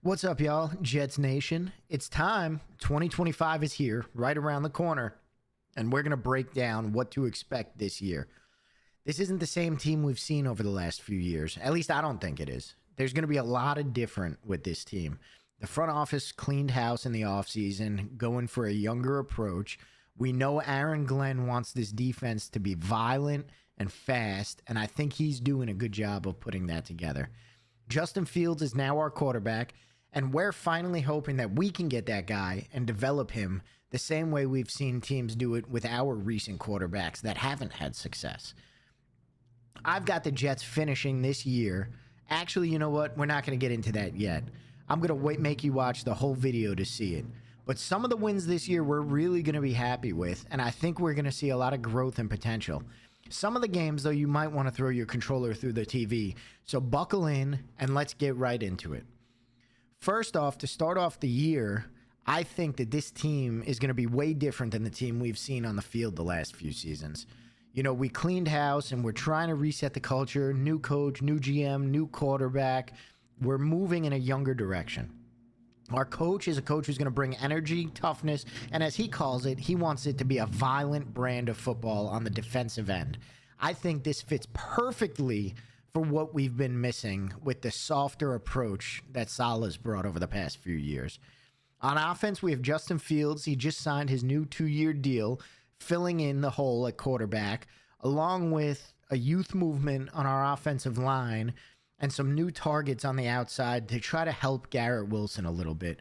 What's up, y'all? Jets Nation. It's time. 2025 is here, right around the corner, and we're going to break down what to expect this year. This isn't the same team we've seen over the last few years. At least I don't think it is. There's going to be a lot of different with this team. The front office cleaned house in the offseason, going for a younger approach. We know Aaron Glenn wants this defense to be violent and fast, and I think he's doing a good job of putting that together. Justin Fields is now our quarterback, and we're finally hoping that we can get that guy and develop him the same way we've seen teams do it with our recent quarterbacks that haven't had success. I've got the Jets finishing this year. Actually, you know what? We're not going to get into that yet. I'm going to make you watch the whole video to see it. But some of the wins this year we're really going to be happy with, and I think we're going to see a lot of growth and potential. Some of the games, though, you might want to throw your controller through the TV. So buckle in, and let's get right into it. First off, to start off the year, I think that this team is going to be way different than the team we've seen on the field the last few seasons. You know, we cleaned house, and we're trying to reset the culture. New coach, new GM, new quarterback. We're moving in a younger direction. Our coach is a coach who's going to bring energy, toughness, and as he calls it, he wants it to be a violent brand of football on the defensive end. I think this fits perfectly for what we've been missing with the softer approach that Saleh's brought over the past few years. On offense, we have Justin Fields. He just signed his new 2-year deal, filling in the hole at quarterback, along with a youth movement on our offensive line and some new targets on the outside to try to help Garrett Wilson a little bit.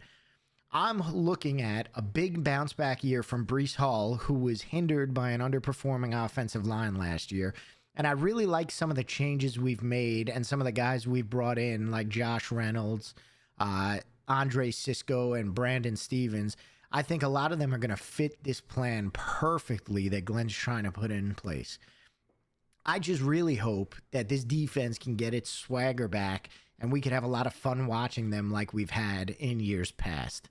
I'm looking at a big bounce back year from Breece Hall, who was hindered by an underperforming offensive line last year. And I really like some of the changes we've made and some of the guys we've brought in, like Josh Reynolds, Andre Sisco, and Brandon Stevens. I think a lot of them are going to fit this plan perfectly that Glenn's trying to put in place. I just really hope that this defense can get its swagger back and we can have a lot of fun watching them like we've had in years past.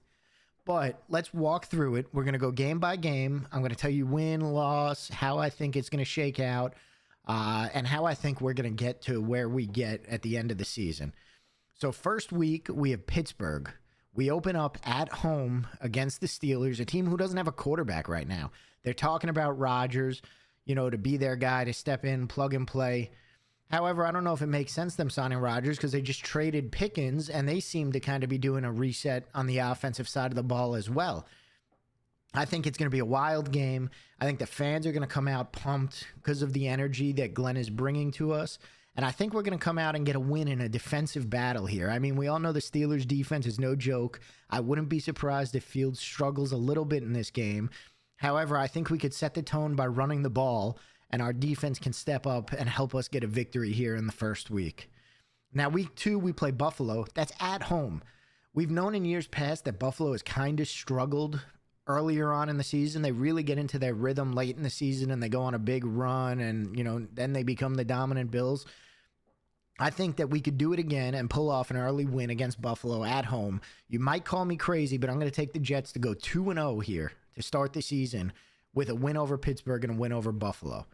But let's walk through it. We're going to go game by game. I'm going to tell you win, loss, how I think it's going to shake out, and how I think we're going to get to where we get at the end of the season. So first week, we have Pittsburgh. We open up at home against the Steelers, a team who doesn't have a quarterback right now. They're talking about Rodgers, you know, to be their guy, to step in, plug and play. However, I don't know if it makes sense them signing Rodgers because they just traded Pickens, and they seem to kind of be doing a reset on the offensive side of the ball as well. I think it's going to be a wild game. I think the fans are going to come out pumped because of the energy that Glenn is bringing to us. And I think we're going to come out and get a win in a defensive battle here. I mean, we all know the Steelers' defense is no joke. I wouldn't be surprised if Fields struggles a little bit in this game. However, I think we could set the tone by running the ball, and our defense can step up and help us get a victory here in the first week. Now, week 2, we play Buffalo. That's at home. We've known in years past that Buffalo has kind of struggled earlier on in the season. They really get into their rhythm late in the season, and they go on a big run, and, you know, then they become the dominant Bills. I think that we could do it again and pull off an early win against Buffalo at home. You might call me crazy, but I'm going to take the Jets to go 2-0 here to start the season with a win over Pittsburgh and a win over Buffalo.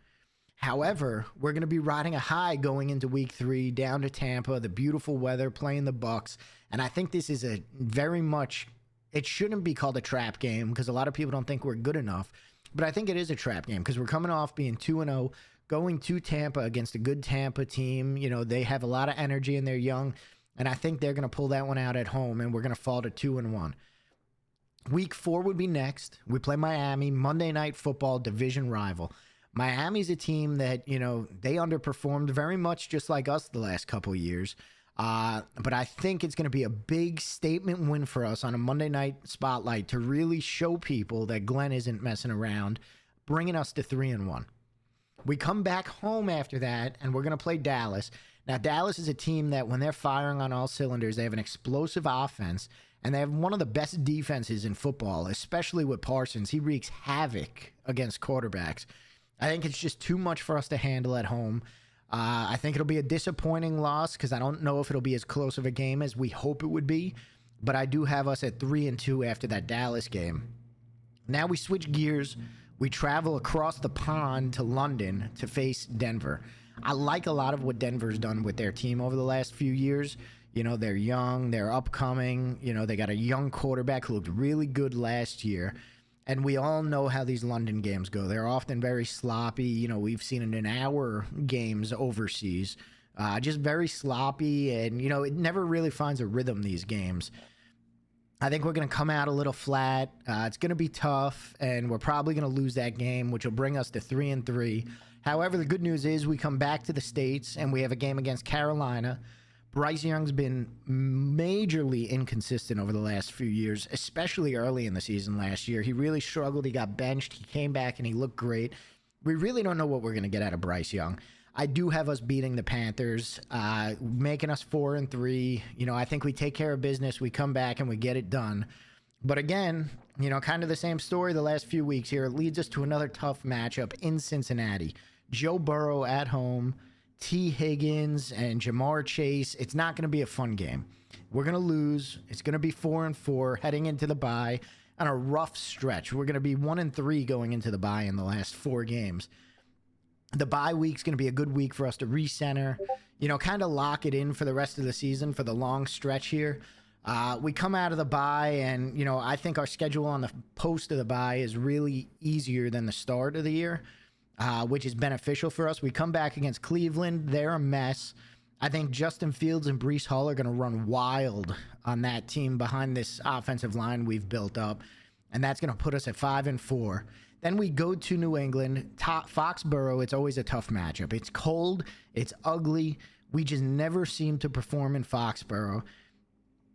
However, we're going to be riding a high going into week 3 down to Tampa, the beautiful weather, playing the Bucs, and I think this is a very much, it shouldn't be called a trap game because a lot of people don't think we're good enough, but I think it is a trap game because we're coming off being 2-0, going to Tampa against a good Tampa team. You know, they have a lot of energy and they're young, and I think they're going to pull that one out at home, and we're going to fall to 2-1. Week 4 would be next. We play Miami, Monday Night Football, division rival. Miami's a team that, you know, they underperformed very much just like us the last couple of years. But I think it's going to be a big statement win for us on a Monday night spotlight to really show people that Glenn isn't messing around, bringing us to 3-1. We come back home after that, and we're going to play Dallas. Now, Dallas is a team that when they're firing on all cylinders, they have an explosive offense, and they have one of the best defenses in football, especially with Parsons. He wreaks havoc against quarterbacks. I think it's just too much for us to handle at home. I think it'll be a disappointing loss because I don't know if it'll be as close of a game as we hope it would be, but I do have us at 3-2 after that Dallas game. Now we switch gears. We travel across the pond to London to face Denver. I like a lot of what Denver's done with their team over the last few years. You know, they're young, they're upcoming. You know, they got a young quarterback who looked really good last year. And we all know how these London games go. They're often very sloppy. You know, we've seen it in our games overseas. Just very sloppy, and, you know, it never really finds a rhythm, these games. I think we're going to come out a little flat. It's going to be tough, and we're probably going to lose that game, which will bring us to 3-3. However, the good news is we come back to the States, and we have a game against Carolina. Bryce Young's been majorly inconsistent over the last few years, especially early in the season last year. He really struggled. He got benched. He came back, and he looked great. We really don't know what we're going to get out of Bryce Young. I do have us beating the Panthers, making us 4-3. You know, I think we take care of business. We come back and we get it done. But again, you know, kind of the same story the last few weeks here. It leads us to another tough matchup in Cincinnati. Joe Burrow at home, T. Higgins and Jamar Chase. It's not going to be a fun game. We're going to lose. It's going to be 4-4 heading into the bye on a rough stretch. We're going to be 1-3 going into the bye in the last 4 games. The bye week's going to be a good week for us to recenter, you know, kind of lock it in for the rest of the season for the long stretch here. We come out of the bye, and, you know, I think our schedule on the post of the bye is really easier than the start of the year, which is beneficial for us. We come back against Cleveland. They're a mess. I think Justin Fields and Breece Hall are going to run wild on that team behind this offensive line we've built up, and that's going to put us at 5-4. Then we go to New England, Foxborough. It's always a tough matchup. It's cold. It's ugly. We just never seem to perform in Foxborough.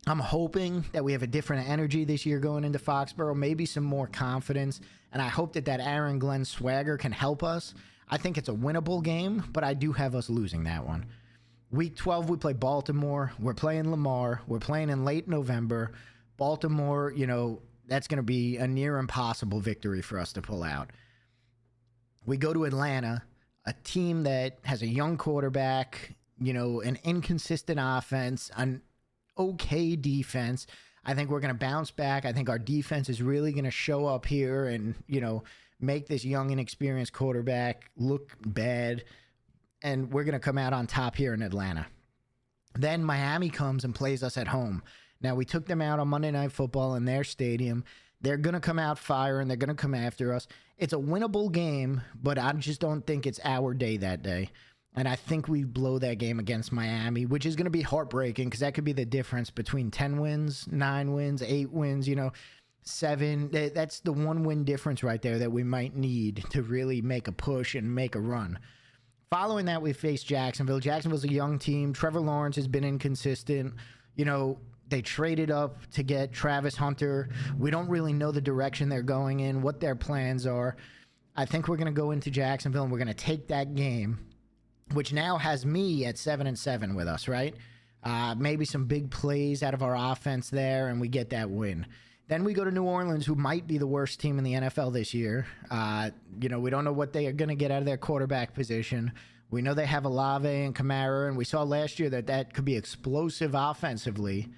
I'm hoping that we have a different energy this year going into Foxborough, maybe some more confidence, and I hope that Aaron Glenn swagger can help us. I think it's a winnable game, but I do have us losing that one. Week 12, we play Baltimore. We're playing Lamar. We're playing in late November. Baltimore, you know, that's going to be a near impossible victory for us to pull out. We go to Atlanta, a team that has a young quarterback, you know, an inconsistent offense, an okay defense. I think we're going to bounce back. I think our defense is really going to show up here and, you know, make this young, inexperienced quarterback look bad. And we're going to come out on top here in Atlanta. Then Miami comes and plays us at home. Now, we took them out on Monday Night Football in their stadium. They're going to come out firing. They're going to come after us. It's a winnable game, but I just don't think it's our day that day. And I think we blow that game against Miami, which is going to be heartbreaking because that could be the difference between 10 wins, 9 wins, 8 wins, you know, 7. That's the 1-win difference right there that we might need to really make a push and make a run. Following that, we face Jacksonville. Jacksonville's a young team. Trevor Lawrence has been inconsistent. You know, they traded up to get Travis Hunter. We don't really know the direction they're going in, what their plans are. I think we're going to go into Jacksonville and we're going to take that game, which now has me at 7-7 with us, right? Maybe some big plays out of our offense there, and we get that win. Then we go to New Orleans, who might be the worst team in the NFL this year. You know, we don't know what they are going to get out of their quarterback position. We know they have Olave and Kamara, and we saw last year that that could be explosive offensively.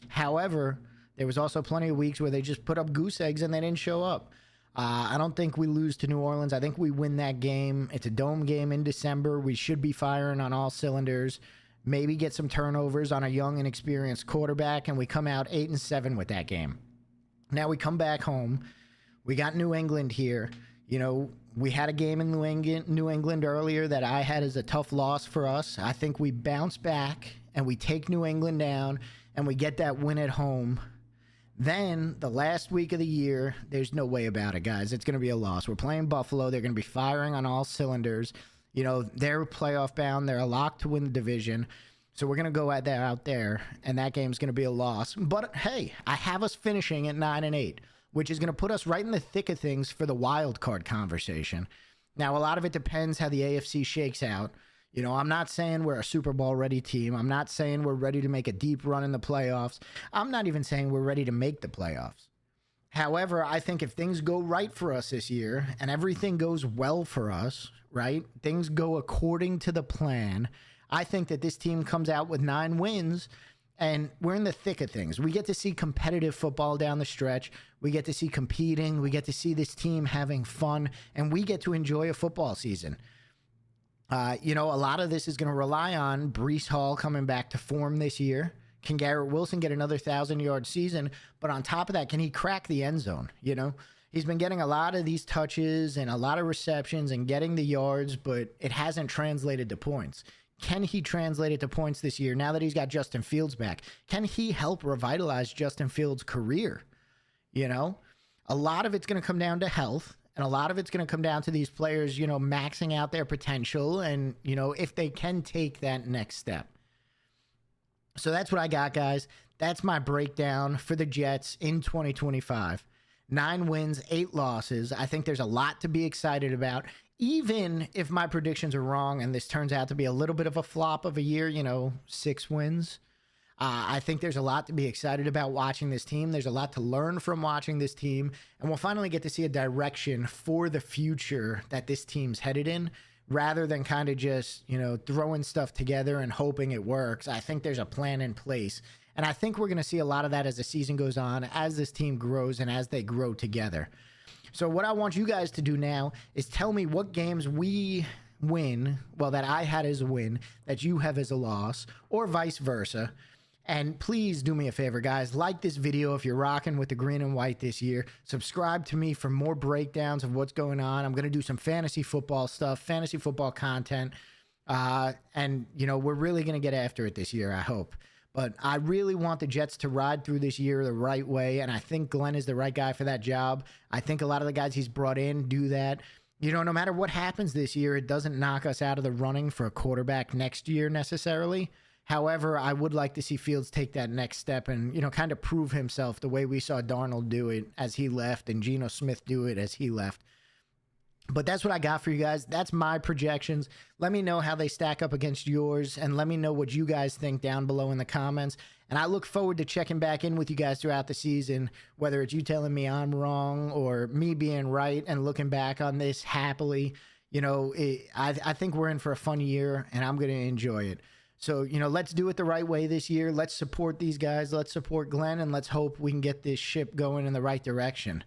However, there was also plenty of weeks where they just put up goose eggs and they didn't show up. I don't think we lose to New Orleans. I think we win that game. It's a dome game in December. We should be firing on all cylinders. Maybe get some turnovers on a young and experienced quarterback, and we come out 8-7 with that game. Now we come back home. We got New England here. You know, we had a game in New England earlier that I had as a tough loss for us. I think we bounce back and we take New England down and we get that win at home. Then the last week of the year, there's no way about it, guys. It's going to be a loss. We're playing Buffalo. They're going to be firing on all cylinders. You know, they're playoff bound. They're a lock to win the division. So we're going to go out there, and that game's going to be a loss. But, hey, I have us finishing at 9-8, which is going to put us right in the thick of things for the wild card conversation. Now, a lot of it depends how the AFC shakes out. You know, I'm not saying we're a Super Bowl ready team. I'm not saying we're ready to make a deep run in the playoffs. I'm not even saying we're ready to make the playoffs. However, I think if things go right for us this year and everything goes well for us, right, things go according to the plan, I think that this team comes out with 9 wins and we're in the thick of things. We get to see competitive football down the stretch. We get to see competing. We get to see this team having fun, and we get to enjoy a football season. You know, a lot of this is going to rely on Breece Hall coming back to form this year. Can Garrett Wilson get another 1,000-yard season? But on top of that, can he crack the end zone? You know, he's been getting a lot of these touches and a lot of receptions and getting the yards, but it hasn't translated to points. Can he translate it to points this year now that he's got Justin Fields back? Can he help revitalize Justin Fields' career? You know, a lot of it's going to come down to health, and a lot of it's going to come down to these players, you know, maxing out their potential and, you know, if they can take that next step. So that's what I got, guys. That's my breakdown for the Jets in 2025. 9 wins, 8 losses. I think there's a lot to be excited about. Even if my predictions are wrong and this turns out to be a little bit of a flop of a year, you know, 6 wins, I think there's a lot to be excited about watching this team. There's a lot to learn from watching this team. And we'll finally get to see a direction for the future that this team's headed in, rather than kind of just, you know, throwing stuff together and hoping it works. I think there's a plan in place. And I think we're going to see a lot of that as the season goes on, as this team grows and as they grow together. So what I want you guys to do now is tell me what games we win, well, that I had as a win, that you have as a loss, or vice versa. And please do me a favor, guys. Like this video if you're rocking with the green and white this year. Subscribe to me for more breakdowns of what's going on. I'm going to do some fantasy football stuff, fantasy football content. And, you know, we're really going to get after it this year, I hope. But I really want the Jets to ride through this year the right way, and I think Glenn is the right guy for that job. I think a lot of the guys he's brought in do that. You know, no matter what happens this year, it doesn't knock us out of the running for a quarterback next year necessarily. However, I would like to see Fields take that next step and, you know, kind of prove himself the way we saw Darnold do it as he left and Geno Smith do it as he left. But that's what I got for you guys. That's my projections. Let me know how they stack up against yours, and let me know what you guys think down below in the comments. And I look forward to checking back in with you guys throughout the season, whether it's you telling me I'm wrong or me being right and looking back on this happily. You know, I think we're in for a fun year, and I'm going to enjoy it. So, you know, let's do it the right way this year. Let's support these guys. Let's support Glenn, and let's hope we can get this ship going in the right direction.